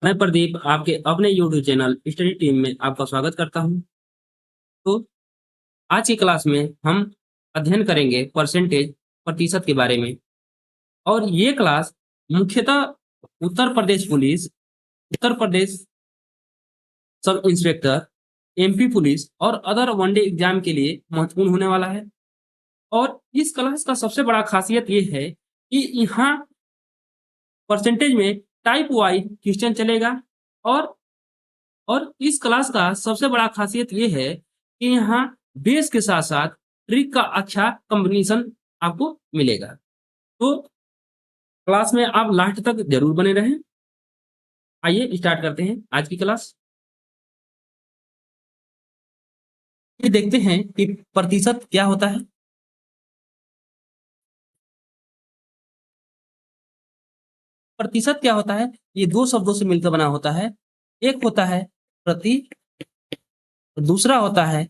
मैं प्रदीप आपके अपने यूट्यूब चैनल स्टडी टीम में आपका स्वागत करता हूं। तो आज की क्लास में हम अध्ययन करेंगे परसेंटेज प्रतिशत के बारे में। और ये क्लास मुख्यतः Uttar Pradesh police, Uttar Pradesh sub inspector, MP police और अदर वनडे एग्जाम के लिए महत्वपूर्ण होने वाला है। और इस क्लास का सबसे बड़ा खासियत ये है कि यहाँ परसेंटेज में टाइप वाइज क्वेश्चन चलेगा। और इस क्लास का सबसे बड़ा खासियत ये है कि यहाँ बेस के साथ साथ ट्रिक का अच्छा कॉम्बिनेशन आपको मिलेगा। तो क्लास में आप लास्ट तक जरूर बने रहें। आइए स्टार्ट करते हैं आज की क्लास। ये देखते हैं कि प्रतिशत क्या होता है। प्रतिशत क्या होता है? ये दो शब्दों से मिलकर बना होता है। एक होता है प्रति, दूसरा होता है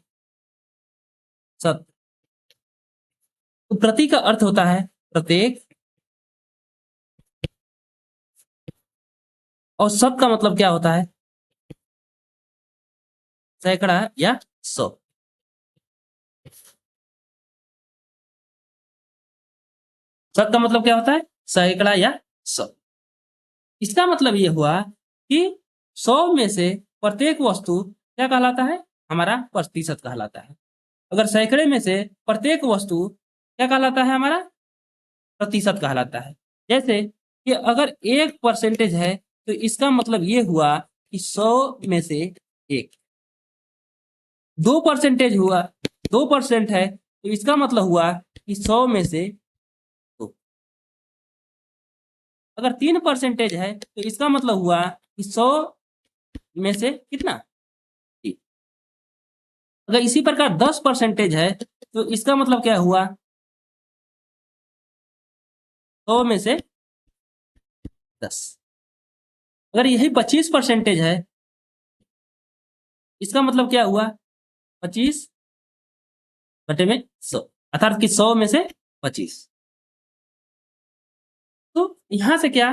शत। तो प्रति का अर्थ होता है प्रत्येक, और शत का मतलब क्या होता है? सैकड़ा या 100। शत का मतलब क्या होता है? सैकड़ा या 100। इसका मतलब ये हुआ कि 100 में से प्रत्येक वस्तु क्या कहलाता है? हमारा प्रतिशत कहलाता है। अगर सैकड़े में से प्रत्येक वस्तु क्या कहलाता है? हमारा प्रतिशत कहलाता है। जैसे कि अगर 1% है तो इसका मतलब ये हुआ कि 100 में से 1। 2% हुआ, 2% है तो इसका मतलब हुआ कि 100 में से 2। अगर 3% है तो इसका मतलब हुआ कि 100 में से कितना? 3। अगर इसी प्रकार 10% है तो इसका मतलब क्या हुआ? 100 में से 10। अगर यही 25% है, इसका मतलब क्या हुआ? 25 बटे में 100, अर्थात कि 100 में से 25। तो यहां से क्या,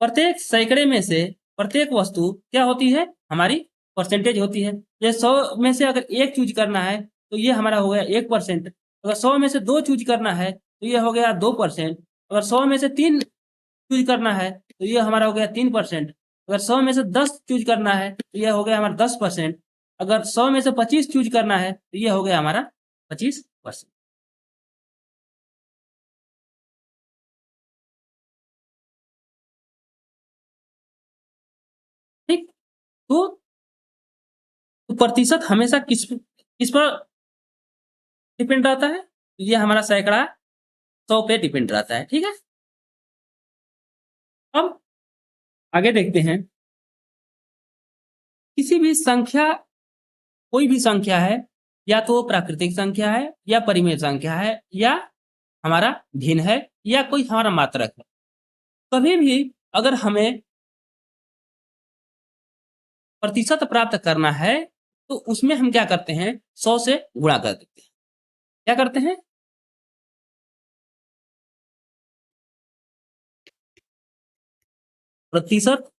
प्रत्येक सैकड़े में से प्रत्येक वस्तु क्या होती है? हमारी परसेंटेज होती है। ये 100 में से अगर एक चूज करना है तो ये हमारा हो गया 1%। अगर 100 में से 2 चूज करना है तो ये हो गया 2%। अगर 100 में से 3 चूज करना है तो ये हमारा हो गया 3%। अगर 100 में से 10 चूज करना है तो ये हो गया हमारा 10%। अगर 100 में से 25 चूज करना है तो ये हो गया हमारा 25%। ठीक। तो प्रतिशत हमेशा किस किस पर डिपेंड रहता है? ये हमारा सैकड़ा 100 पे डिपेंड रहता है। ठीक है। अब आगे देखते हैं। किसी भी संख्या, कोई भी संख्या है, या तो प्राकृतिक संख्या है या परिमेय संख्या है या हमारा भिन्न है या कोई हमारा मात्रक है। कभी भी अगर हमें प्रतिशत प्राप्त करना है तो उसमें हम क्या करते हैं? 100 से गुणा कर देते हैं। क्या करते हैं? प्रतिशत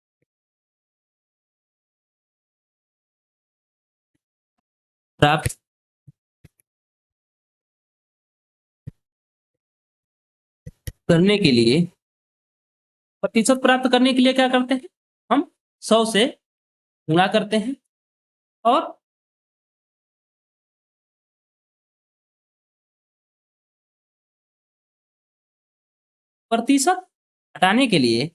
प्राप्त करने के लिए, प्रतिशत प्राप्त करने के लिए क्या करते हैं? हम 100 से गुणा करते हैं। और प्रतिशत हटाने के लिए,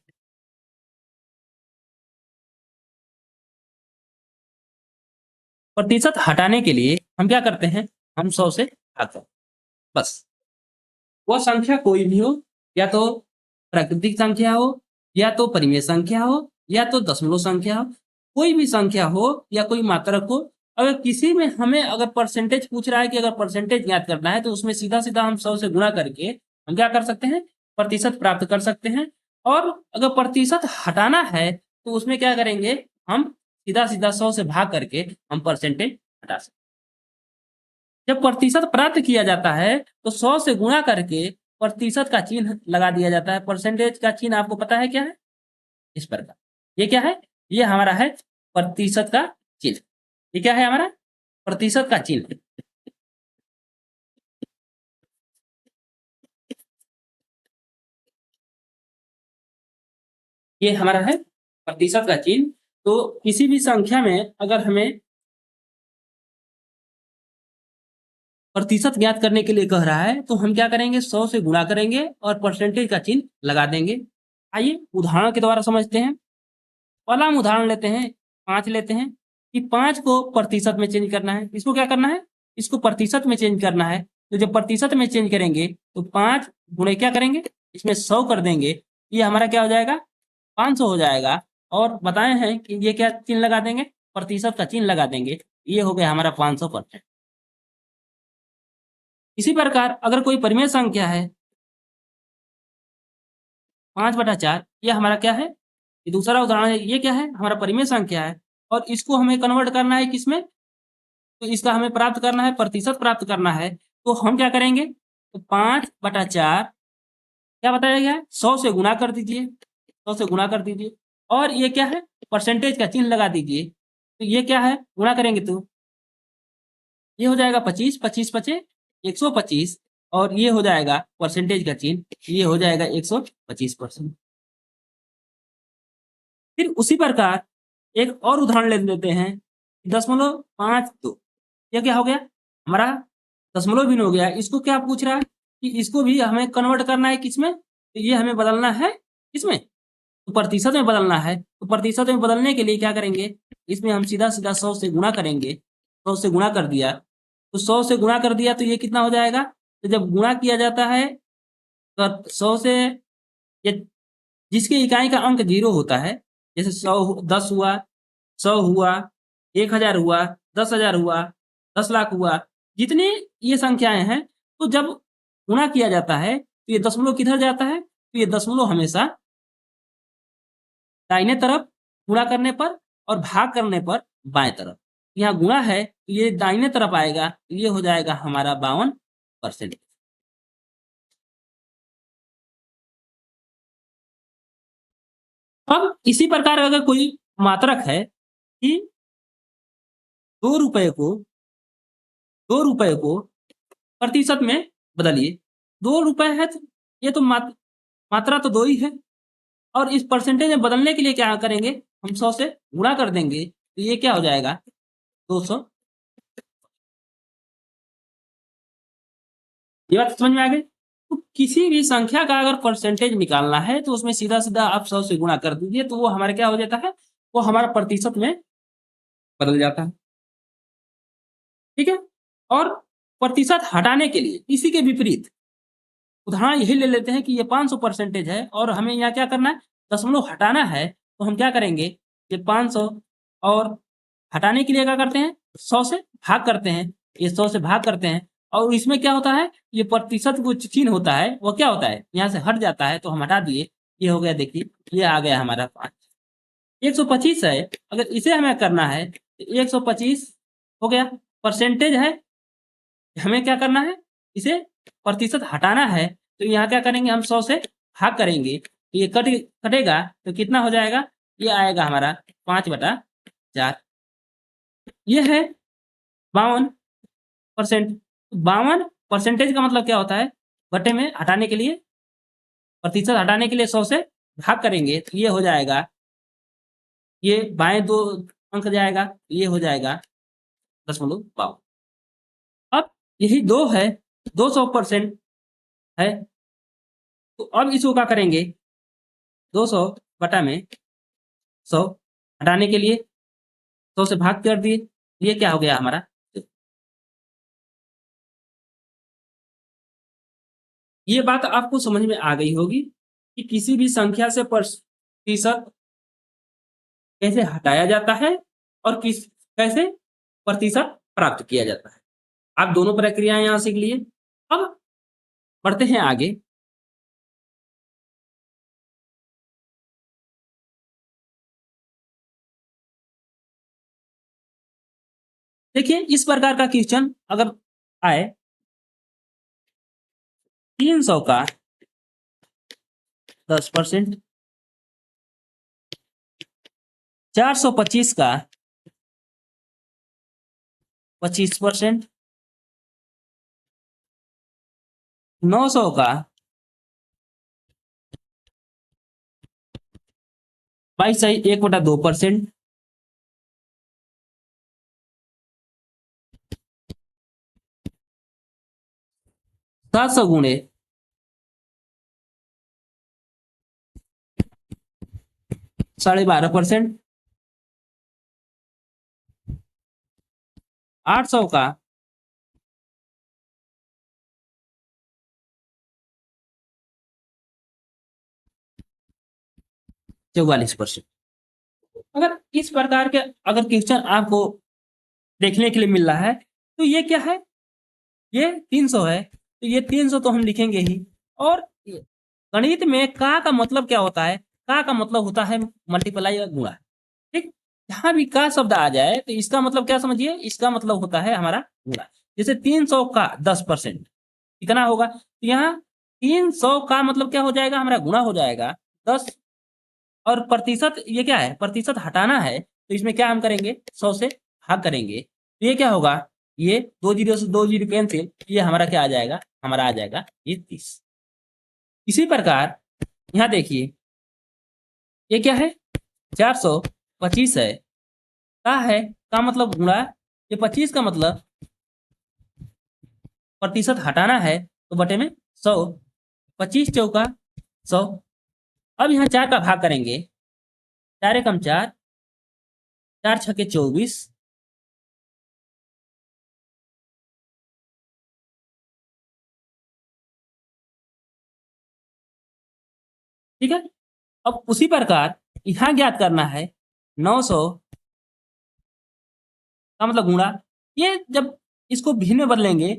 प्रतिशत हटाने के लिए हम क्या करते हैं? हम 100 से हटाते हैं। बस। वह संख्या कोई भी हो, या तो प्राकृतिक संख्या हो, या तो परिमेय संख्या हो, या तो दशमलव संख्या हो, कोई भी संख्या हो या कोई मात्रक हो। अगर किसी में हमें अगर परसेंटेज पूछ रहा है कि अगर परसेंटेज ज्ञात करना है तो उसमें सीधा सीधा हम 100 से गुणा करके हम क्या कर सकते हैं? प्रतिशत प्राप्त कर सकते हैं। और अगर प्रतिशत हटाना है तो उसमें क्या करेंगे? हम सीधा सीधा 100 से भाग करके हम परसेंटेज हटा सकते हैं। जब प्रतिशत प्राप्त किया जाता है तो 100 से गुणा करके प्रतिशत का चिन्ह लगा दिया जाता है। परसेंटेज का चिन्ह आपको पता है क्या है? इस प्रकार। ये क्या है? ये हमारा है प्रतिशत का चिन्ह। ये क्या है हमारा? प्रतिशत का चिन्ह। ये हमारा है प्रतिशत का चिन्ह। तो किसी भी संख्या में अगर हमें प्रतिशत ज्ञात करने के लिए कह रहा है तो हम क्या करेंगे? 100 से गुणा करेंगे और परसेंटेज का चिन्ह लगा देंगे। आइए उदाहरण के द्वारा समझते हैं। पहला हम उदाहरण लेते हैं, 5 लेते हैं कि 5 को प्रतिशत में चेंज करना है। इसको क्या करना है? इसको प्रतिशत में चेंज करना है। तो जब प्रतिशत में चेंज करेंगे तो 5 गुणे क्या करेंगे? इसमें 100 कर देंगे। ये हमारा क्या हो जाएगा? 500 हो जाएगा। और बताए हैं कि ये क्या चिन्ह लगा देंगे? प्रतिशत का चिन्ह लगा देंगे। ये हो गया हमारा 500%। इसी प्रकार अगर कोई परिमेय संख्या है 5/4, ये हमारा क्या है? ये दूसरा उदाहरण है। ये क्या है? हमारा परिमेय संख्या है और इसको हमें कन्वर्ट करना है किसमें? तो इसका हमें प्राप्त करना है, प्रतिशत प्राप्त करना है। तो हम क्या करेंगे? तो 5/4 क्या बताया गया है? 100 से गुणा कर दीजिए, 100 से गुणा कर दीजिए और ये क्या है? परसेंटेज का चिन्ह लगा दीजिए। तो ये क्या है? गुणा करेंगे तो ये हो जाएगा 25, 25 पचे 125 और ये हो जाएगा परसेंटेज का चिन्ह, ये हो जाएगा 125%। फिर उसी प्रकार एक और उदाहरण ले लेते हैं। 0.52 ये क्या हो गया? हमारा दशमलव भिन्न हो गया। इसको क्या पूछ रहा है? कि इसको भी हमें कन्वर्ट करना है किसमें? तो ये हमें बदलना है किसमें? तो प्रतिशत में बदलना है। तो प्रतिशत में बदलने के लिए क्या करेंगे? इसमें हम सीधा-सीधा 100 से गुणा करेंगे। 100 से गुणा कर दिया, तो 100 से गुणा कर दिया तो ये कितना हो जाएगा? तो जब गुणा किया जाता है तो 100 से ये जिसकी इकाई का अंक 0 होता है, जैसे 100 10 हुआ, 100 हुआ, 1000 हुआ, 10,000 हुआ, 10 लाख हुआ, जितनी ये संख्याएँ हैं, तो जब गुणा किया जाता है, तो ये दशमलव किधर जाता है? तो ये दशमलव हमेशा दाहिने तरफ गुणा करने पर और भाग करने पर बाएँ तरफ। यहाँ गुणा है, तो ये दाहिने तरफ आएगा, तो ये हो जाएगा हमारा 52%। अब इसी प्रकार अगर कोई मात्रक है कि ₹2 को ₹2 को प्रतिशत में बदलिए। ₹2 है तो ये तो मात्रा तो 2 ही है और इस परसेंटेज में बदलने के लिए क्या करेंगे? हम 100 से गुणा कर देंगे, तो ये क्या हो जाएगा? 200। ये बात समझ में आ गई? तो किसी भी संख्या का अगर परसेंटेज निकालना है तो उसमें सीधा-सीधा आप 100 से गुणा कर दीजिए, तो वो हमारा क्या हो जाता है? वो हमारा प्रतिशत में बदल जाता है। ठीक है? और प्रतिशत हटाने के लिए इसी के विपरीत उदाहरण यही ले लेते हैं कि ये 500% है और हमें यहाँ क्या करना है? दशमलव हटाना है, तो हम क्या करेंगे? ये 500 और हटाने के लिए क्या करते हैं? 100 से भाग करते हैं। ये 100 से भाग करते हैं और इसमें क्या होता है? ये प्रतिशत वो चिन्ह होता है, वो क्या होता है? यहाँ से हट जाता है, तो हम हटा दिए। ये हो गया देखिए, ये आ गया हमारा 5। 125 है, अगर इसे हमें करना है, तो 125 हो गया। परसेंटेज है, हमें क्या करना है? इसे प्रतिशत हटाना है, तो यहाँ क्या करेंगे? हम 100 से भाग करेंगे, तो ये कटेगा तो कितना हो जाएगा? ये आएगा हमारा 5/4। ये है 52%। 52 परसेंटेज का मतलब क्या होता है? बटे में हटाने के लिए प्रतिशत हटाने के लिए 100 से भाग करेंगे, तो ये हो जाएगा, ये बाएँ 2 अंक जाएगा, ये हो जाएगा 0.52। अब यही 2 है, 200% है, तो अब इसको क्या करेंगे? 200 बटा में 100 हटाने के लिए 100 से भाग कर दिए, ये क्या हो गया हमारा? ये बात आपको समझ में आ गई होगी कि किसी भी संख्या से प्रतिशत कैसे हटाया जाता है और कैसे प्रतिशत प्राप्त किया जाता है। आप दोनों प्रक्रियाएँ यहाँ सीख लिए। अब बढ़ते हैं आगे। देखिए इस प्रकार का क्वेश्चन अगर आए 300 का 10%, 425 का 25%, 900 का 1/2%, 700 गुणे 12.5%, 800 का 44%। अगर इस प्रकार के अगर क्वेश्चन आपको देखने के लिए मिल रहा है तो ये क्या है, ये 300 है, तो ये 300 तो हम लिखेंगे ही। और गणित में का मतलब क्या होता है, का मतलब होता है मल्टीप्लाई या गुणा। ठीक, जहां भी का शब्द आ जाए तो इसका मतलब क्या समझिए, इसका मतलब होता है हमारा गुणा। जैसे 300 का 10% कितना होगा, तो यहाँ 300 का मतलब क्या हो जाएगा, हमारा गुणा हो जाएगा 10। और प्रतिशत ये क्या है, प्रतिशत हटाना है, तो इसमें क्या हम करेंगे, 100 से भाग करेंगे, तो ये क्या होगा, ये 2 जीरो से 2 जीरो कैंसिल, ये हमारा क्या आ जाएगा, हमारा आ जाएगा ये 30। इसी प्रकार यहाँ देखिए, ये क्या है, 425 है, का है, का मतलब गुणा, ये 25 का मतलब प्रतिशत हटाना है, तो बटे में 100, 25 चौका 100। अब यहाँ 4 का भाग करेंगे, 4 एकम 4, 4 छके 24, ठीक है। अब उसी प्रकार यहाँ ज्ञात करना है 900 का मतलब गुणा, ये जब इसको भिन्न में बदलेंगे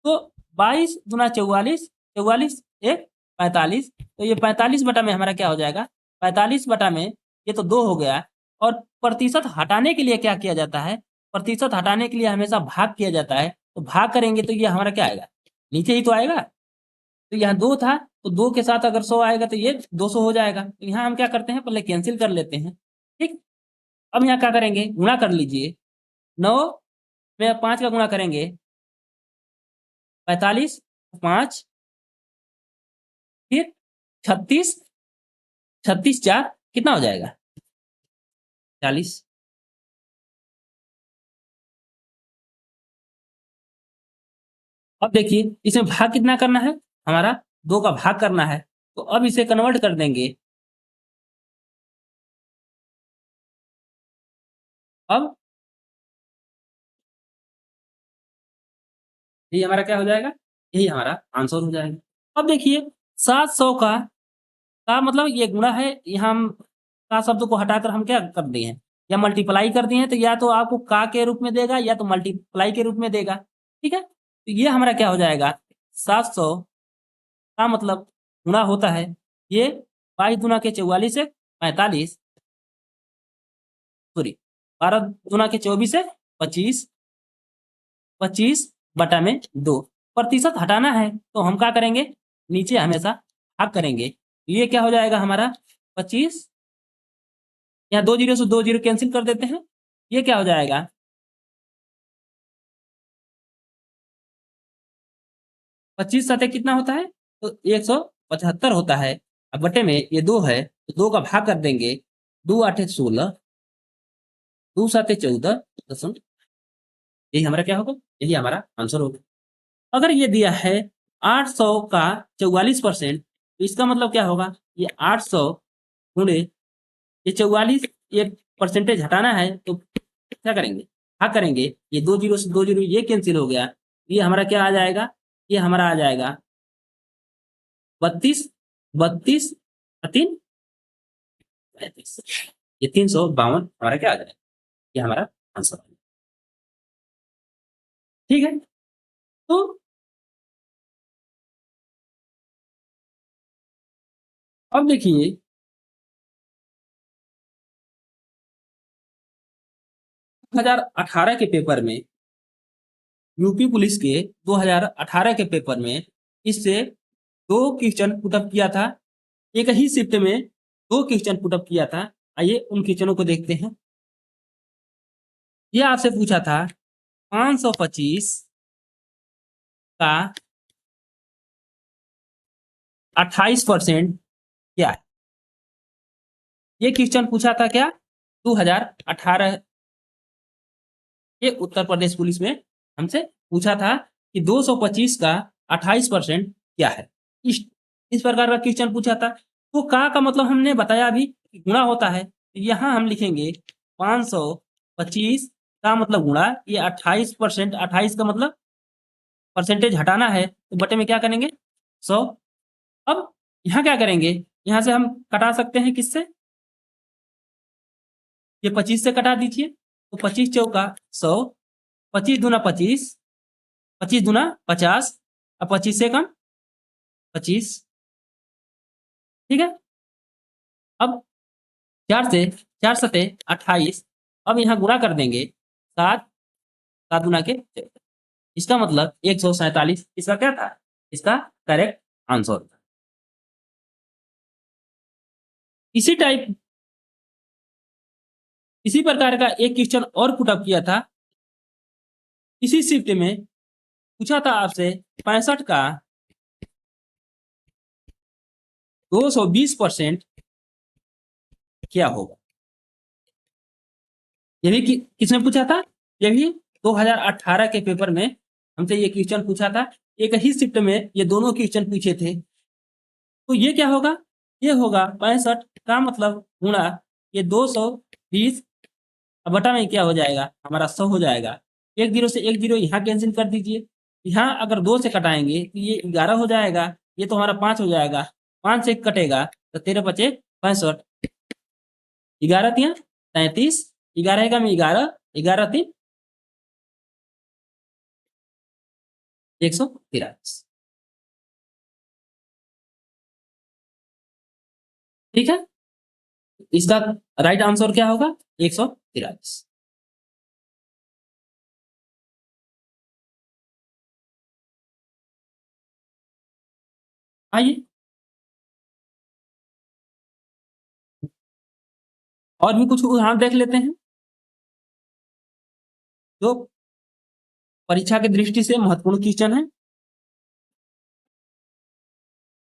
तो 22 गुना 44, 44 एक 45, तो ये 45 बटा में हमारा क्या हो जाएगा, 45 बटा में ये तो 2 हो गया। और प्रतिशत हटाने के लिए क्या किया जाता है, प्रतिशत हटाने के लिए हमेशा भाग किया जाता है, तो भाग करेंगे तो ये हमारा क्या आएगा, नीचे ही तो आएगा। तो यहाँ 2 था, तो 2 के साथ अगर 100 आएगा तो ये 200 हो जाएगा, तो यहाँ हम क्या करते हैं, पहले कैंसिल कर लेते हैं। ठीक, अब यहाँ क्या करेंगे, गुणा कर लीजिए, 9 में 5 का गुणा करेंगे, 45, 5, फिर 36, 36 4 कितना हो जाएगा, 40। अब देखिए इसमें भाग कितना करना है, हमारा 2 का भाग करना है, तो अब इसे कन्वर्ट कर देंगे। अब ये हमारा क्या हो जाएगा, यही हमारा आंसर हो जाएगा। अब देखिए 700 का मतलब ये गुणा है, यहाँ हम का शब्द को हटाकर हम क्या कर दिए हैं, या मल्टीप्लाई कर दिए हैं, तो या तो आपको का के रूप में देगा या तो मल्टीप्लाई के रूप में देगा। ठीक है, तो ये हमारा क्या हो जाएगा, 700 का मतलब गुणा होता है, ये 22 गुना के 44 से 45, सॉरी 12 गुना के 24 से 25, 25 बटा में 2। प्रतिशत हटाना है तो हम क्या करेंगे, नीचे हमेशा भाग करेंगे, ये क्या हो जाएगा हमारा 25, यहाँ 2 जीरो से 2 जीरो कैंसिल कर देते हैं, ये क्या हो जाएगा, 25 सतह कितना होता है, तो 175 होता है। अब बटे में ये 2 है, तो 2 का भाग कर देंगे, 2 8 16, 2 7 14 दशम, यही हमारा क्या होगा, यही हमारा आंसर होगा। अगर ये दिया है 800 का 44%, तो इसका मतलब क्या होगा, ये 800 गुणे ये 44, ये परसेंटेज हटाना है तो क्या करेंगे, भाग करेंगे, ये 2 जीरो से 2 जीरो ये कैंसिल हो गया, ये हमारा क्या आ जाएगा, ये हमारा आ जाएगा 32, 32 3 35, ये 352 हमारा क्या आ जाएगा, ये हमारा आंसर है। ठीक है, तो अब देखिए 2018 के पेपर में, यूपी पुलिस के 2018 के पेपर में इससे 2 क्वेश्चन पुटअप किया था, एक ही शिफ्ट में 2 क्वेश्चन पुटअप किया था। आइए उन क्वेश्चनों को देखते हैं। ये आपसे पूछा था 525 का 28% क्या है। ये क्वेश्चन पूछा था क्या 2018 के उत्तर प्रदेश पुलिस में हमसे पूछा था कि 225 का 28% क्या है। इस प्रकार का क्वेश्चन पूछा था। तो का मतलब हमने बताया अभी गुणा होता है। यहाँ हम लिखेंगे 525 का मतलब गुणा, ये 28%, 28 का मतलब परसेंटेज हटाना है तो बटे में क्या करेंगे 100। अब यहाँ क्या करेंगे, यहाँ से हम कटा सकते हैं किससे, ये 25 से कटा दीजिए तो 25 चौका 100, 25 दूना 25, 25 दूना 50, अब 25 से कम 25। ठीक है। अब 4 से 4 सते 28, अब यहाँ गुणा कर देंगे 7, 7 गुना के, इसका मतलब 147। इसका क्या था, इसका करेक्ट आंसर था। इसी टाइप इसी प्रकार का एक क्वेश्चन और पुटअप किया था इसी शिफ्ट में। पूछा था आपसे 65 का 220% क्या होगा। ये भी किसने पूछा था, ये भी 2018 के पेपर में हमसे ये क्वेश्चन पूछा था। एक ही शिफ्ट में ये दोनों क्वेश्चन पूछे थे। तो ये क्या होगा, ये होगा 65 का मतलब गुणा ये 220, अब बटा में क्या हो जाएगा हमारा 100 हो जाएगा। एक जीरो से एक जीरो यहाँ कैंसिल कर दीजिए, यहाँ अगर 2 से कटाएंगे तो ये 11 हो जाएगा, ये तो हमारा 5 हो जाएगा, 5 से कटेगा तो 13 बचे 65, 11 तिया 33, 11 का में 11, 11 3 143। ठीक है, इसका राइट आंसर क्या होगा 143। आइए और भी कुछ उदाहरण देख लेते हैं जो परीक्षा की दृष्टि से महत्वपूर्ण क्वेश्चन है।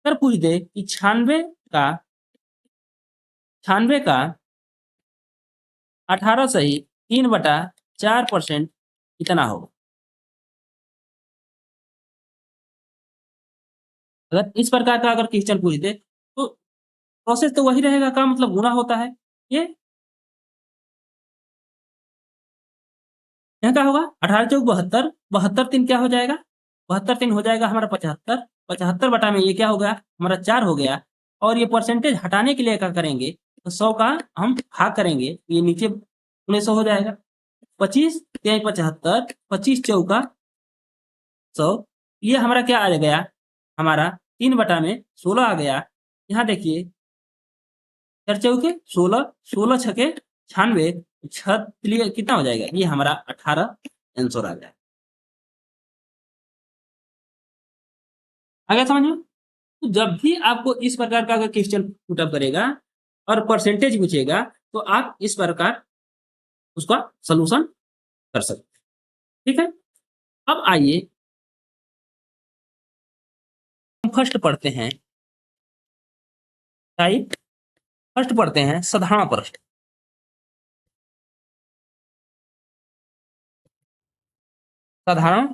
अगर पूछ दे कि 96 का 18 सही 3/4% कितना होगा। अगर इस प्रकार का अगर क्वेश्चन पूछ दे तो प्रोसेस तो वही रहेगा, का मतलब गुणा होता है। ये यहाँ क्या होगा 18 चौक 72, 72 3 क्या हो जाएगा, 72 3 हो जाएगा हमारा 75, 75 बटा में ये क्या हो गया हमारा 4 हो गया। और ये परसेंटेज हटाने के लिए क्या करेंगे तो 100 का हम भाग करेंगे, ये नीचे 1900 हो जाएगा। 25 3 75, 25 चौका 100, ये हमारा क्या आ गया, हमारा 3 बटा में 16 आ गया। यहाँ देखिए 4 चौके 16, 16 छके 96, छह कितना हो जाएगा, ये हमारा 18 आंसर आ गया। आ गया समझ में। तो जब भी आपको इस प्रकार का अगर क्वेश्चन पुटअप करेगा और परसेंटेज पूछेगा तो आप इस प्रकार उसका सलूशन कर सकते हैं। ठीक है। अब आइए हम फर्स्ट पढ़ते हैं, टाइप फर्स्ट पढ़ते हैं साधारण प्रश्न। साधारण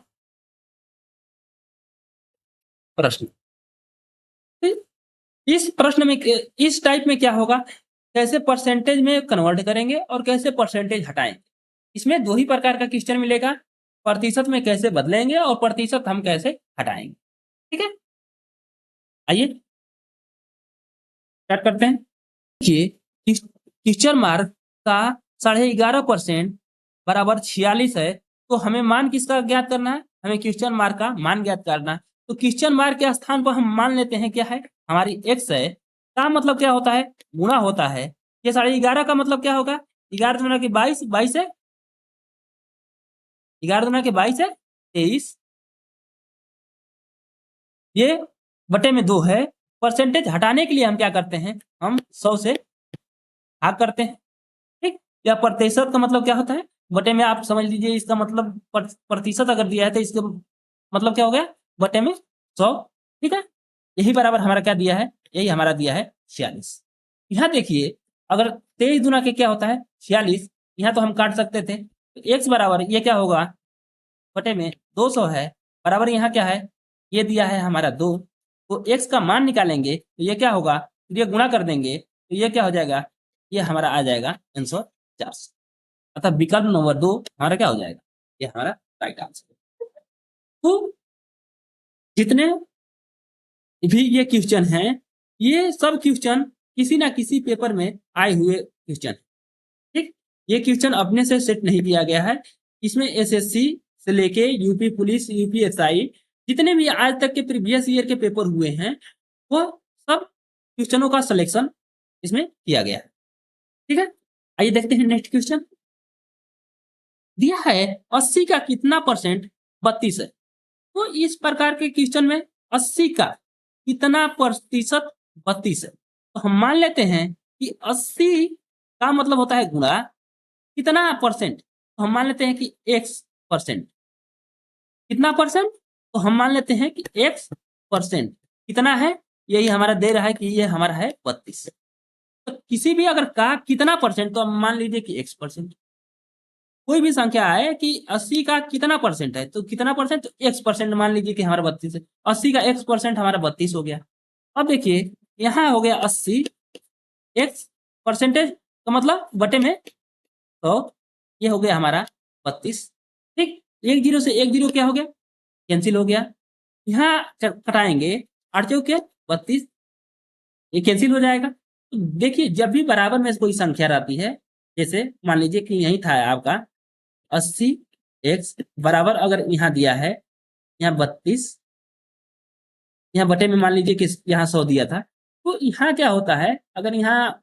प्रश्न, इस प्रश्न में इस टाइप में क्या होगा, कैसे परसेंटेज में कन्वर्ट करेंगे और कैसे परसेंटेज हटाएंगे। इसमें दो ही प्रकार का क्वेश्चन मिलेगा, प्रतिशत में कैसे बदलेंगे और प्रतिशत हम कैसे हटाएंगे। ठीक है, आइए स्टार्ट करते हैं। देखिए क्वेश्चन मार्क का 11.5% बराबर 46 है, तो हमें मान किसका ज्ञात करना है, हमें क्वेश्चन मार्क का मान ज्ञात करना है। तो क्वेश्चन मार्क के स्थान पर हम मान लेते हैं क्या है हमारी x है, का मतलब क्या होता है गुणा होता है। ये 11.5 का मतलब क्या होगा, 11 गुना के 22, 22 है 11 गुना के 22 है 23, ये बटे में 2 है। परसेंटेज हटाने के लिए हम क्या करते हैं, हम 100 से भाग करते हैं, ठीक। या प्रतिशत का मतलब क्या होता है, बटे में आप समझ लीजिए, इसका मतलब प्रतिशत अगर दिया है तो इसका मतलब क्या हो गया, बटे में 100, ठीक है। यही बराबर हमारा क्या दिया है, यही हमारा दिया है 46। यहाँ देखिए, अगर 23 गुना के क्या होता है 46, यहाँ तो हम काट सकते थे, तो x बराबर ये क्या होगा, बटे में 200 है, बराबर यहाँ क्या है, ये दिया है हमारा 2, तो x का मान निकालेंगे तो ये क्या होगा, ये गुणा कर देंगे तो ये क्या हो जाएगा, ये हमारा आ जाएगा आंसर 400। अतः विकल्प नंबर 2 हमारा क्या हो जाएगा, ये हमारा राइट आंसर। तो जितने भी ये क्वेश्चन हैं, ये सब क्वेश्चन किसी ना किसी पेपर में आए हुए क्वेश्चन, ठीक। ये क्वेश्चन अपने से सेट नहीं किया गया है, इसमें एसएससी से लेके यूपी पुलिस, यूपीएसआई, जितने भी आज तक के प्रीवियस ईयर के पेपर हुए हैं, वो सब क्वेश्चनों का सिलेक्शन इसमें किया गया है, ठीक है। आइए देखते हैं नेक्स्ट क्वेश्चन। दिया है 80 का कितना परसेंट 32 है। तो इस प्रकार के क्वेश्चन में 80 का कितना प्रतिशत 32 है, तो हम मान लेते हैं कि 80 का मतलब होता है गुणा कितना परसेंट, तो हम मान लेते हैं कि x परसेंट, कितना परसेंट, तो हम मान लेते हैं कि x परसेंट कितना है, यही हमारा दे रहा है कि ये हमारा है 32। तो किसी भी अगर का कितना परसेंट, तो हम मान लीजिए कि x परसेंट। कोई भी संख्या है कि 80 का कितना परसेंट है, तो कितना परसेंट, तो x परसेंट मान लीजिए कि हमारा 32 है, 80 का x परसेंट हमारा 32 हो गया। अब देखिए यहाँ हो गया 80 x परसेंटेज का मतलब बटे में, तो ये हो गया हमारा 32, ठीक। एक जीरो से एक जीरो क्या हो गया, कैंसिल हो गया। यहाँ कटाएंगे 8 चौके 32, ये कैंसिल हो जाएगा। तो देखिए जब भी बराबर में कोई संख्या रहती है, जैसे मान लीजिए कि यही था आपका 80 x बराबर, अगर यहाँ दिया है यहाँ 32, यहाँ बटे में मान लीजिए कि यहाँ 100 दिया था, तो यहाँ क्या होता है, अगर यहाँ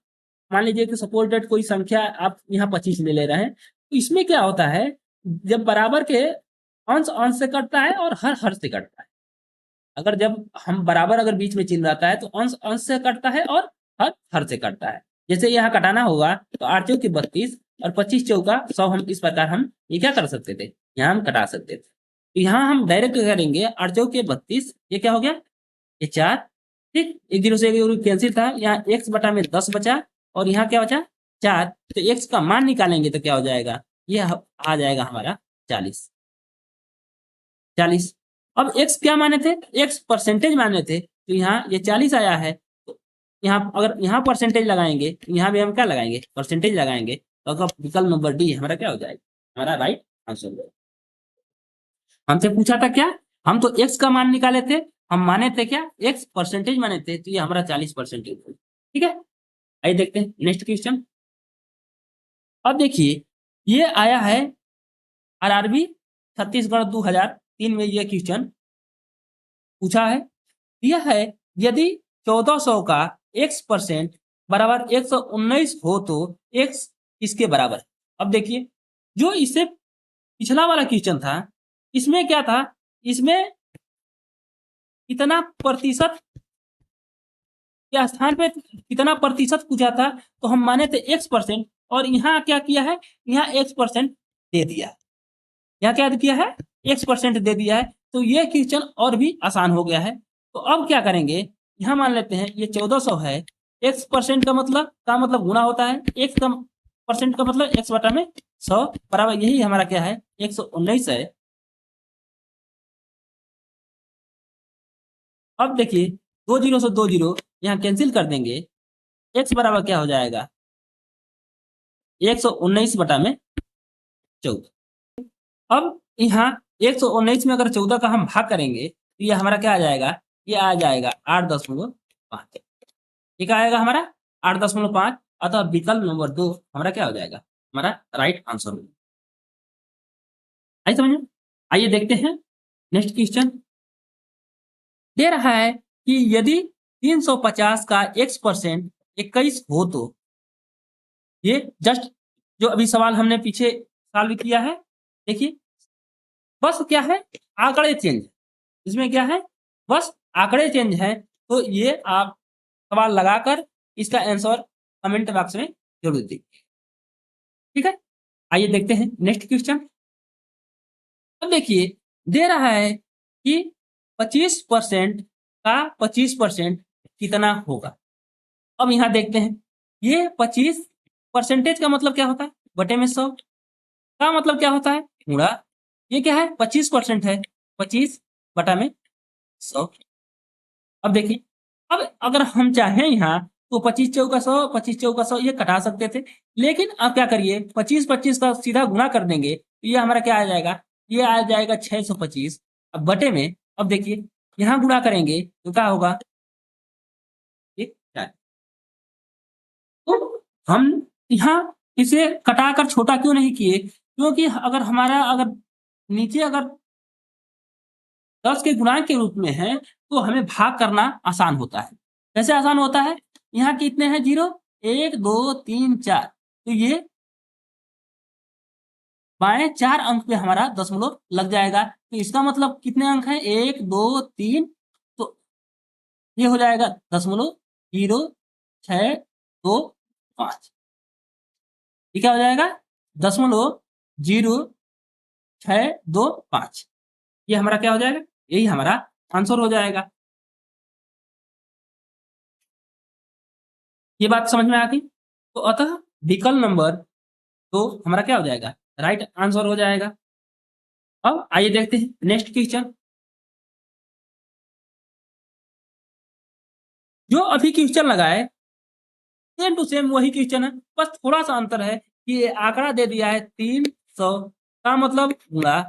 मान लीजिए कि सपोज डेट कोई संख्या आप यहाँ 25 ले रहे हैं, तो इसमें क्या होता है, जब बराबर के अंश अंश से कटता है और हर हर से कटता है। अगर जब हम बराबर अगर बीच में चिन्ह रहता है तो अंश अंश से कटता है और हर हर से कटता है। जैसे यहाँ कटाना होगा तो 8 चौके 32 और 25 चौका 100, हम इस प्रकार हम ये क्या कर सकते थे, यहाँ हम कटा सकते थे। तो यहाँ हम डायरेक्ट करेंगे 8 चौके 32, ये क्या हो गया, ये 4, ठीक। एक जीरो से एक जीरो कैंसिल था, यहाँ x बटा में 10 बचा और यहाँ क्या बचा 4, तो x का मान निकालेंगे तो क्या हो जाएगा, ये आ जाएगा हमारा 40। अब x क्या माने थे, x परसेंटेज माने थे, तो यहाँ ये 40 आया है, तो यहाँ अगर यहाँ परसेंटेज लगाएंगे तो यहाँ भी हम क्या लगाएंगे, परसेंटेज लगाएंगे, तो अगर विकल्प नंबर डी हमारा क्या हो जाएगा, हमारा राइट आंसर। हमसे पूछा था क्या, हम तो x का मान निकाले थे, हम माने थे क्या, x परसेंटेज माने थे, तो ये हमारा 40% ठीक है। आइए देखते हैं नेक्स्ट क्वेश्चन। अब देखिए ये आया है आरआरबी छत्तीसगढ़ 2003 में, ये क्वेश्चन पूछा है। यह है यदि 1400 का x परसेंट बराबर 119 हो तो x इसके बराबर है। अब देखिए जो इससे पिछला वाला क्वेश्चन था, इसमें क्या था, इसमें कितना प्रतिशत के स्थान पे कितना प्रतिशत पूछा था, तो हम माने थे x परसेंट, और यहाँ क्या किया है, यहाँ x परसेंट दे दिया है, यहाँ क्या किया है, x परसेंट दे दिया है, तो ये क्वेश्चन और भी आसान हो गया है। तो अब क्या करेंगे, यहाँ मान लेते हैं ये 1400 है, x परसेंट का मतलब गुना होता है, x का परसेंट का मतलब x बटा में 100 बराबर, यही हमारा क्या है 119 है। अब देखिए 2 जीरो से 2 जीरो यहाँ कैंसिल कर देंगे, x बराबर क्या हो जाएगा 119 बटा में 14। अब यहाँ 119 में अगर 14 का हम भाग करेंगे तो ये हमारा क्या आ जाएगा, ये आ जाएगा 8.5, ये क्या आएगा हमारा 8.5, अतः विकल्प नंबर 2 हमारा क्या हो जाएगा, हमारा राइट आंसर होगा। आइए समझ में, आइए देखते हैं नेक्स्ट क्वेश्चन। दे रहा है कि यदि 350 का x परसेंट 21 हो तो, ये जस्ट जो अभी सवाल हमने पीछे सॉल्व किया है, देखिए बस क्या है, आंकड़े चेंज, इसमें क्या है, बस आंकड़े चेंज है। तो ये आप सवाल लगाकर इसका आंसर कमेंट बॉक्स में जरूर दीजिए। ठीक है, आइए देखते हैं नेक्स्ट क्वेश्चन। अब देखिए दे रहा है कि 25% का 25% कितना होगा। अब यहाँ देखते हैं, ये 25 परसेंटेज का मतलब क्या होता है, बटे में 100 का मतलब क्या होता है, गुणा। ये क्या है, 25% है, 25 बटा में 100। अब देखिए, अब अगर हम चाहें यहाँ तो 25 चौका 100, 25 चौका 100 ये कटा सकते थे, लेकिन अब क्या करिए, 25 25 का सीधा गुणा कर देंगे तो ये हमारा क्या आ जाएगा, ये आ जाएगा 625। अब बटे में, अब देखिए यहाँ गुणा करेंगे तो क्या होगा, ये क्या है? तो हम यहाँ इसे कटाकर छोटा क्यों नहीं किए, क्योंकि अगर हमारा अगर नीचे अगर 10 के गुणांक के रूप में है तो हमें भाग करना आसान होता है। कैसे आसान होता है, यहाँ कितने हैं जीरो, 1 2 3 4, तो ये बाएं 4 अंक पे हमारा दशमलव लग जाएगा, तो इसका मतलब कितने अंक हैं, 1 2 3, तो ये हो जाएगा दशमलव 0 6 2 5। ये क्या हो जाएगा, दशमलव 0 6 2 5। ये हमारा क्या हो जाएगा, यही हमारा आंसर हो जाएगा। ये बात समझ में आ गई, तो अतः विकल्प नंबर तो हमारा क्या हो जाएगा, राइट आंसर हो जाएगा। अब आइए देखते हैं नेक्स्ट क्वेश्चन। जो अभी क्वेश्चन लगाए सेम टू सेम वही क्वेश्चन है, बस थोड़ा सा अंतर है कि ये आंकड़ा दे दिया है 300 का मतलब गुणा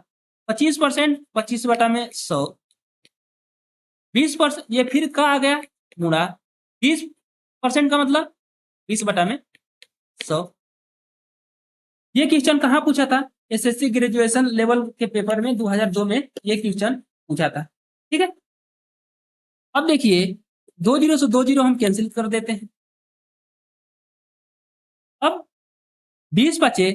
25%, 25 बटा में 100, 20%, ये फिर का आ गया गुणा 20% का मतलब 20 बटा में 100। ये क्वेश्चन कहाँ पूछा था, एसएससी ग्रेजुएशन लेवल के पेपर में 2002 में ये क्वेश्चन पूछा था। ठीक है, अब देखिए 2 जीरो से 2 जीरो हम कैंसिल कर देते हैं। अब 20 बचे,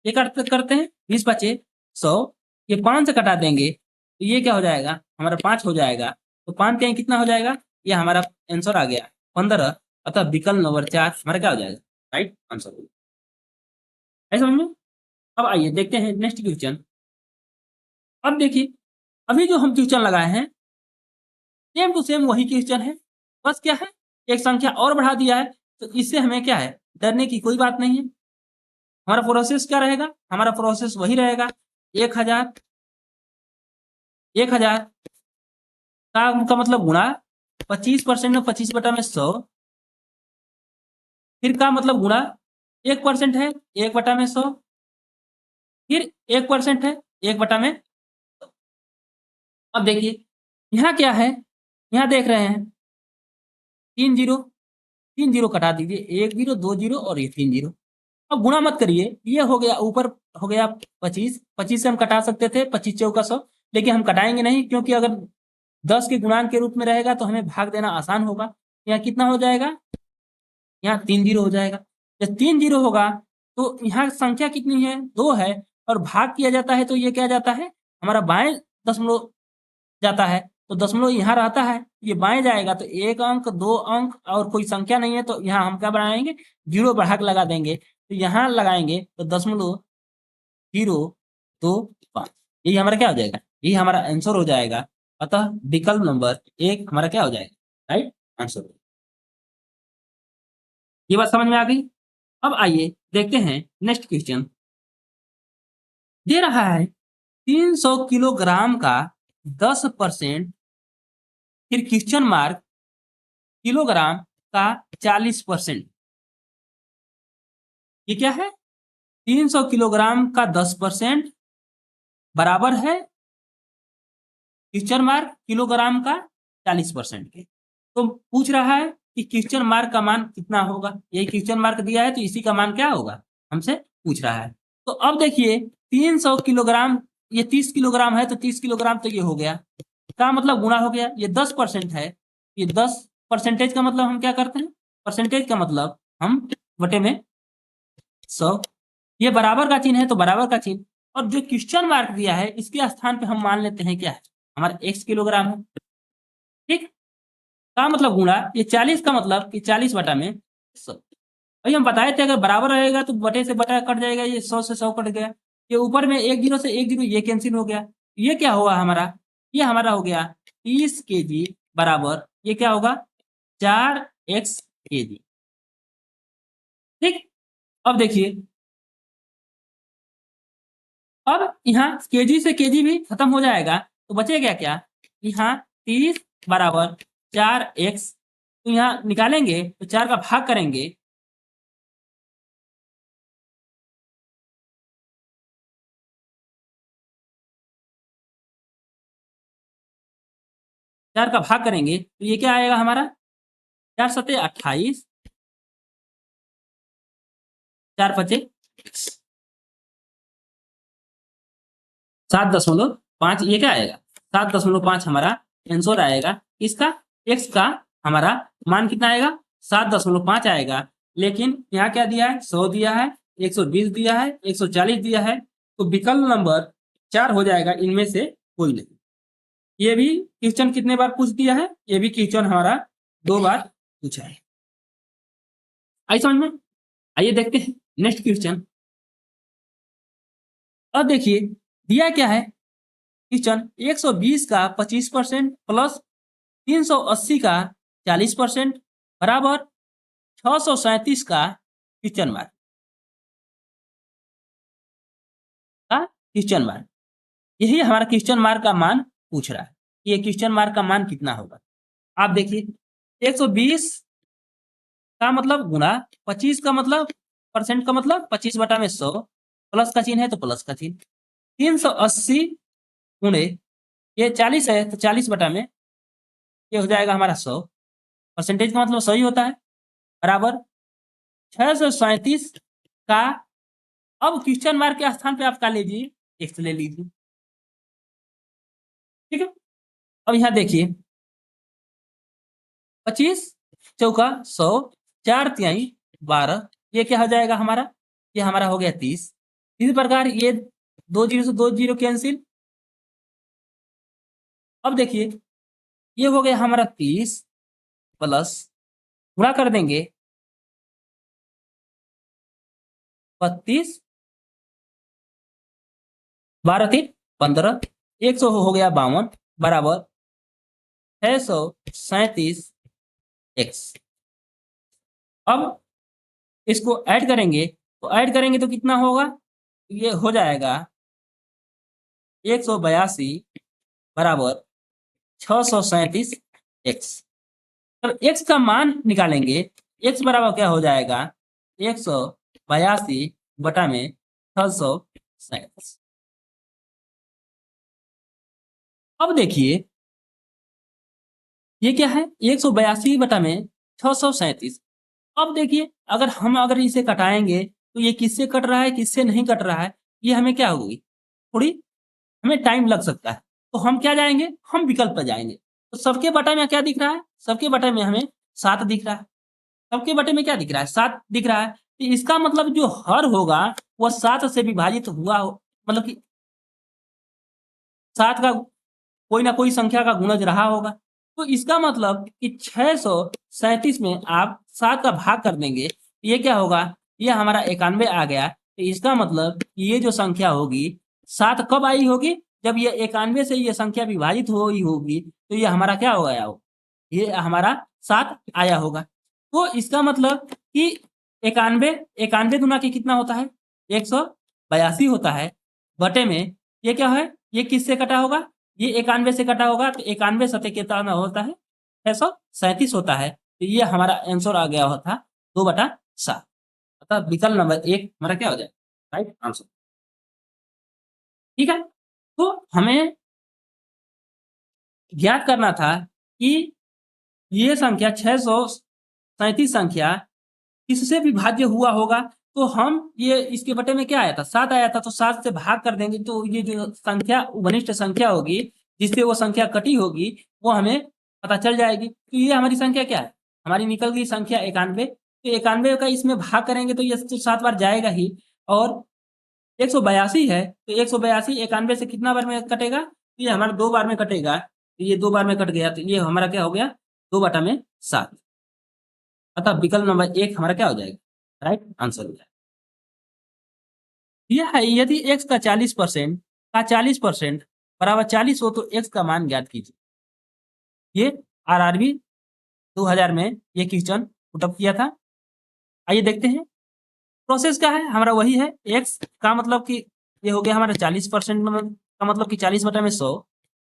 ये करते हैं 20 बचे 100, ये 5 से कटा देंगे तो ये क्या हो जाएगा, हमारा 5 हो जाएगा, तो 5 के कितना हो जाएगा, ये हमारा आंसर आ गया 15। अतः विकल्प नंबर 4 हमारा क्या हो जाएगा, राइट आंसर। है समझ में। अब आइए देखते हैं नेक्स्ट क्वेश्चन। अब देखिए अभी जो हम क्वेश्चन लगाए हैं सेम टू सेम वही क्वेश्चन है, बस क्या है, एक संख्या और बढ़ा दिया है, तो इससे हमें क्या है, डरने की कोई बात नहीं है। हमारा प्रोसेस क्या रहेगा, हमारा प्रोसेस वही रहेगा, 1000 1000 का मतलब गुणा 25% में 25 बटा में 100, फिर का मतलब गुणा 1% है 1 बटा में 100, फिर 1% है 1 बटा में। अब देखिए यहाँ क्या है, यहाँ देख रहे हैं 3 जीरो, 3 जीरो कटा दीजिए, 1 जीरो 2 जीरो और ये 3 जीरो। अब गुणा मत करिए, ये हो गया ऊपर हो गया 25, 25 से हम कटा सकते थे 25 चौका 100, लेकिन हम कटाएंगे नहीं क्योंकि अगर 10 के गुणांक के रूप में रहेगा तो हमें भाग देना आसान होगा। यहाँ कितना हो जाएगा, यहाँ 3 जीरो हो जाएगा। जब 3 जीरो होगा तो यहाँ संख्या कितनी है, 2 है, और भाग किया जाता है तो ये क्या जाता है, हमारा बाएं दशमलव जाता है, तो दशमलव यहाँ रहता है, ये बाएं जाएगा तो 1 अंक 2 अंक और कोई संख्या नहीं है, तो यहाँ हम क्या बढ़ाएंगे, जीरो बढ़ा के लगा देंगे, तो यहाँ लगाएंगे तो दशमलव 025, यही हमारा क्या हो जाएगा, यही हमारा आंसर हो जाएगा। अतः विकल्प नंबर 1 हमारा क्या हो जाएगा, राइट आंसर। ये बात समझ में आ गई। अब आइए देखते हैं नेक्स्ट क्वेश्चन। दे रहा है 300 किलोग्राम का 10%, फिर क्वेश्चन मार्क किलोग्राम का 40%। ये क्या है, 300 किलोग्राम का 10% बराबर है क्वेश्चन मार्क किलोग्राम का 40% के। तो पूछ रहा है कि क्वेश्चन मार्क का मान कितना होगा, यही क्वेश्चन मार्क दिया है तो इसी का मान क्या होगा, हमसे पूछ रहा है। तो अब देखिए 300 किलोग्राम, ये 30 किलोग्राम है तो 30 किलोग्राम तो ये हो गया, का मतलब गुणा हो गया, ये 10% है, ये 10 परसेंटेज का मतलब हम क्या करते हैं, परसेंटेज का मतलब हम बटे में 100, ये बराबर का चिन्ह है तो बराबर का चिन्ह, और जो क्वेश्चन मार्क दिया है इसके स्थान पे हम मान लेते हैं क्या है, हमारा x किलोग्राम है। ठीक, का मतलब गुणा ये 40 का मतलब कि 40 बटा में 100। अभी हम बताए थे अगर बराबर रहेगा तो बटे से बटा कट जाएगा, ये 100 से 100 कट गया, ये ऊपर में 1 जीरो से 1 जीरो ये कैंसिल हो गया, ये क्या हुआ हमारा, ये हमारा हो गया 30 केजी बराबर ये क्या होगा 4x केजी। ठीक, अब देखिए, अब यहाँ केजी से केजी भी खत्म हो जाएगा तो बचेगा क्या, यहाँ 30 बराबर 4x, तो यहाँ निकालेंगे तो 4 का भाग करेंगे, 4 का भाग करेंगे तो ये क्या आएगा हमारा 4 सते 28, 4 पचे 7.5, ये क्या आएगा 7.5 हमारा आंसर आएगा इसका, x का हमारा मान कितना आएगा 7.5 आएगा, लेकिन यहाँ क्या दिया है 100 दिया है, 120 दिया है, 140 दिया है, तो विकल्प नंबर 4 हो जाएगा, इनमें से कोई नहीं। ये भी क्वेश्चन कितने बार पूछ दिया है, ये भी क्वेश्चन हमारा 2 बार पूछा है। आई समझ में, आइए देखते हैं नेक्स्ट क्वेश्चन। अब देखिए दिया क्या है क्वेश्चन, 120 का 25% प्लस 380 का 40% बराबर 637 का क्वेश्चन मार्क क्वेश्चन मार्क, यही हमारा क्वेश्चन मार्क का मान पूछ रहा है, ये क्वेश्चन मार्क का मान कितना होगा। आप देखिए 120 का मतलब गुणा 25 का मतलब परसेंट का मतलब 25 बटा में 100, प्लस का चिन्ह है तो प्लस का चिन्ह, 380 गुणे ये 40 है तो 40 बटा में ये हो जाएगा हमारा 100, परसेंटेज का मतलब 100 ही होता है, बराबर 637 का, अब क्वेश्चन मार्क के स्थान पे आप क्या लीजिए एक्स ले लीजिए। ठीक है, अब यहाँ देखिए 25 चौका 100, 4 तिहाई 12, ये क्या हो जाएगा हमारा, ये हमारा हो गया 30। इसी प्रकार ये 2 जीरो से 2 जीरो कैंसिल, अब देखिए ये हो गया हमारा 30 प्लस गुणा कर देंगे 32, 12 3 15, 100 हो गया 52 बराबर 637 एक्स। अब इसको ऐड करेंगे तो कितना होगा, ये हो जाएगा 182 बराबर 637 एक्स। तो एक्स का मान निकालेंगे, एक्स बराबर क्या हो जाएगा 182 बटा में 637। अब देखिए ये क्या है 182 बटा में 637। अब देखिए अगर इसे कटाएंगे तो ये किससे कट रहा है किससे नहीं कट रहा है, ये हमें क्या होगी थोड़ी हमें टाइम लग सकता है, तो हम क्या जाएंगे हम विकल्प पर जाएंगे। तो सबके बटा में क्या दिख रहा है, सबके बटे में हमें 7 दिख रहा है, सबके बटे में क्या दिख रहा है 7 दिख रहा है, तो इसका मतलब जो हर होगा वह 7 से विभाजित हुआ हो, मतलब कि 7 का कोई ना कोई संख्या का गुणज रहा होगा, तो इसका मतलब कि 637 में आप 7 का भाग कर देंगे, ये क्या होगा ये हमारा 91 आ गया, तो इसका मतलब ये जो संख्या होगी 7 कब आई होगी जब ये 91 से ये संख्या विभाजित हुई होगी, तो ये हमारा क्या हो गया हो ये हमारा 7 आया होगा। तो इसका मतलब कि 91 गुना के कितना होता है 182 होता है, बटे में ये क्या है ये किससे कटा होगा ये 91 से कटा होगा, तो 91 सतह कितना होता है 637 होता है, तो ये हमारा आंसर आ गया होता 2/7, अतः विकल्प नंबर 1 हमारा क्या हो जाए राइट आंसर। ठीक है, तो हमें ज्ञात करना था कि ये संख्या 637 संख्या किससे विभाज्य हुआ होगा, तो हम ये इसके बटे में क्या आया था 7 आया था, तो 7 से भाग कर देंगे तो ये जो संख्या वनिष्ठ संख्या होगी जिससे वो संख्या कटी होगी वो हमें पता चल जाएगी। तो ये हमारी संख्या क्या है, हमारी निकल गई संख्या 91, तो 91 का इसमें भाग करेंगे तो ये तो 7 बार जाएगा ही, और 182 है तो 182 91 से कितना बार में कटेगा, तो ये हमारा 2 बार में कटेगा, तो ये 2 बार में कट गया, तो ये हमारा क्या हो गया 2/7, अतः विकल्प नंबर 1 हमारा क्या हो जाएगा राइट आंसर हो जाएगा। यह है यदि x का 40% बराबर 40 हो तो x का मान ज्ञात कीजिए। ये आरआरबी 2000 में ये क्वेश्चन पुटअप किया था। आइए देखते हैं प्रोसेस क्या है। हमारा वही है, x का मतलब कि ये हो गया हमारा 40% का मतलब कि 40 बटा में 100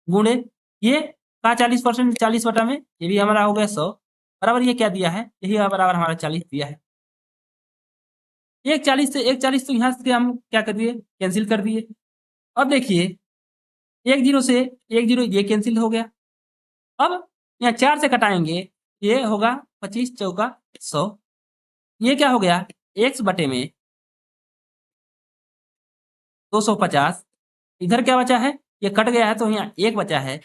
गुणे ये का 40% 40 बटा में ये भी हमारा हो गया 100 बराबर ये क्या दिया है, यही बराबर हमारा 40 दिया है। एक 40 से एक 40 तो यहाँ से हम क्या कर दिए, कैंसिल कर दिए। अब देखिए एक जीरो से एक जीरो ये कैंसिल हो गया। अब यहाँ 4 से कटाएंगे ये होगा 25 चौका 100। ये क्या हो गया x बटे में 250। इधर क्या बचा है, ये कट गया है तो यहाँ एक बचा है।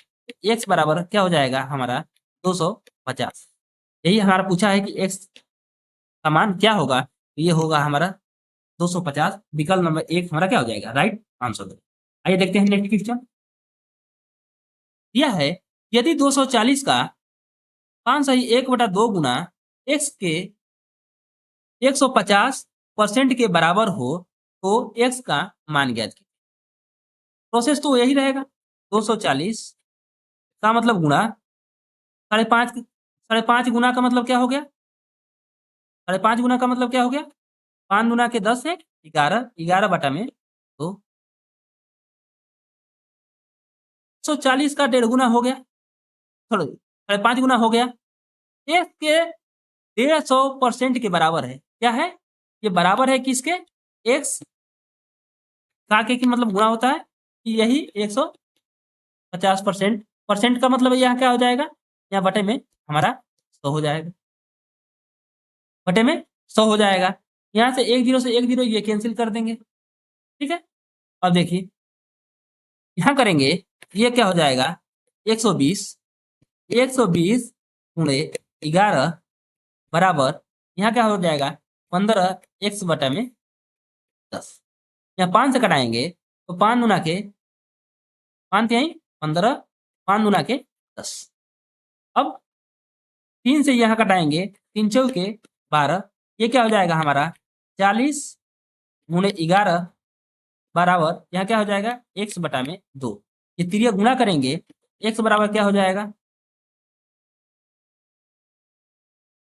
x बराबर क्या हो जाएगा हमारा 250। यही हमारा पूछा है कि x का मान क्या होगा, ये होगा हमारा 250। विकल्प नंबर 1 हमारा क्या हो जाएगा, राइट आंसर। आइए देखते हैं नेक्स्ट क्वेश्चन। यह है यदि 240 का 5/1/2 गुना x के 150% के बराबर हो तो x का मान ज्ञात कीजिए। प्रोसेस तो यही रहेगा, 240 का मतलब गुणा 5.5 गुना का मतलब क्या हो गया, 5.5 गुना का मतलब क्या हो गया, 5 गुना के 10 है 11, 11 बटा में 2। 140 का 1.5 गुना हो गया, छोड़ो 5.5 गुना हो गया। x के 150% के बराबर है, क्या है ये बराबर है किसके, x का के मतलब गुणा होता है कि यही 150%। परसेंट का मतलब यहाँ क्या हो जाएगा, यहाँ बटे में हमारा 100 हो जाएगा, बटे में 100 हो जाएगा। यहाँ से एक जीरो ये कैंसिल कर देंगे, ठीक है। अब देखिए यहाँ करेंगे ये क्या हो जाएगा 120 गुणे 11 बराबर यहाँ क्या हो जाएगा 15 x बटा में 10। यहाँ 5 से कटाएंगे तो 5 गुना के 5 यहीं 15, 5 गुना के 10। अब 3 से यहाँ कटाएंगे 3 चौके 12, ये क्या हो जाएगा हमारा 40 गुणे 11 बराबर यहाँ क्या हो जाएगा x बटा में 2। ये तिरिया गुणा करेंगे x बराबर क्या हो जाएगा,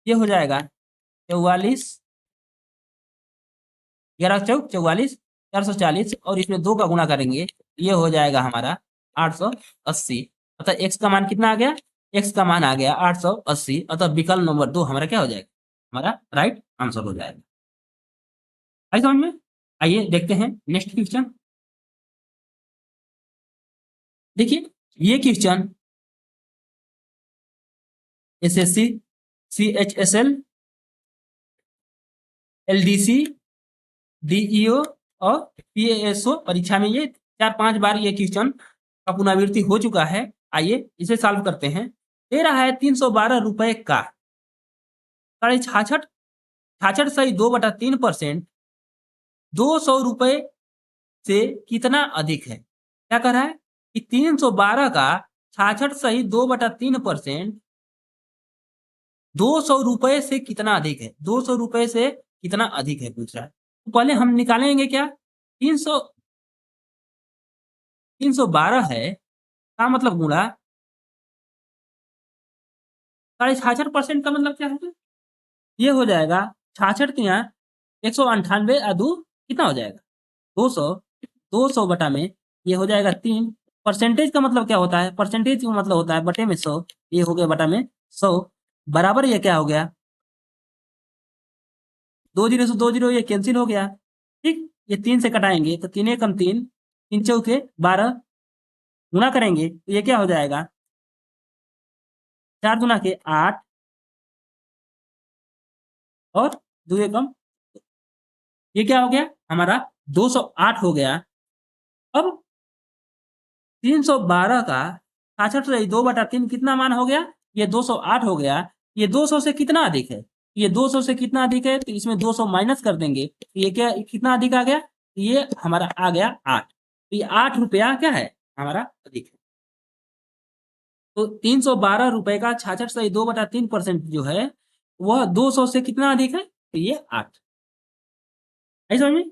ये हो जाएगा 44, 11 चौक 44, 440 और इसमें 2 का गुणा करेंगे ये हो जाएगा हमारा 880। अतः x का मान कितना आ गया, x का मान आ गया 880। अतः विकल्प नंबर 2 हमारा क्या हो जाएगा, हमारा राइट आंसर हो जाएगा। आई समझ में। आइए देखते हैं नेक्स्ट क्वेश्चन। देखिए ये question SSC, CHSL, LDC, DEO और पीएएसओ परीक्षा में ये 4-5 बार ये क्वेश्चन का पुनरावृत्ति हो चुका है। आइए इसे सॉल्व करते हैं। दे रहा है 312 रुपए का 66.2/3% 200 रुपए से कितना अधिक है। क्या कर रहा है कि 312 का 66.2/3% 200 रुपए से कितना अधिक है, 200 रुपए से कितना अधिक है पूछ रहा है। तो पहले हम निकालेंगे क्या 312 है का मतलब गुणा 66% का मतलब क्या है, ये हो जाएगा 66 के यहाँ 198 2 कितना हो जाएगा 200, 200 बटा में ये हो जाएगा 3। परसेंटेज का मतलब क्या होता है, परसेंटेज का मतलब होता है बटे में 100, ये हो गया बटा में 100 बराबर ये क्या हो गया 2 जीरो से 2 जीरो ये कैंसिल हो गया, ठीक। ये 3 से कटाएंगे तो 3 एकम 3, 3 चौके 12 गुणा करेंगे तो ये क्या हो जाएगा 4 गुना के 8 और 2 एकम ये क्या हो गया हमारा 208 हो गया। अब 312 का 66/2/3 कितना मान हो गया, ये 208 हो गया। ये 200 से कितना अधिक है, ये 200 से कितना अधिक है तो इसमें 200 माइनस कर देंगे तो ये क्या कितना अधिक आ गया, ये हमारा आ गया 8। तो ये 8 रुपया क्या है हमारा अधिक है। तो 312 रुपए का 66/2/3% जो है वह 200 से कितना अधिक है, तो ये 8। आई समझ में?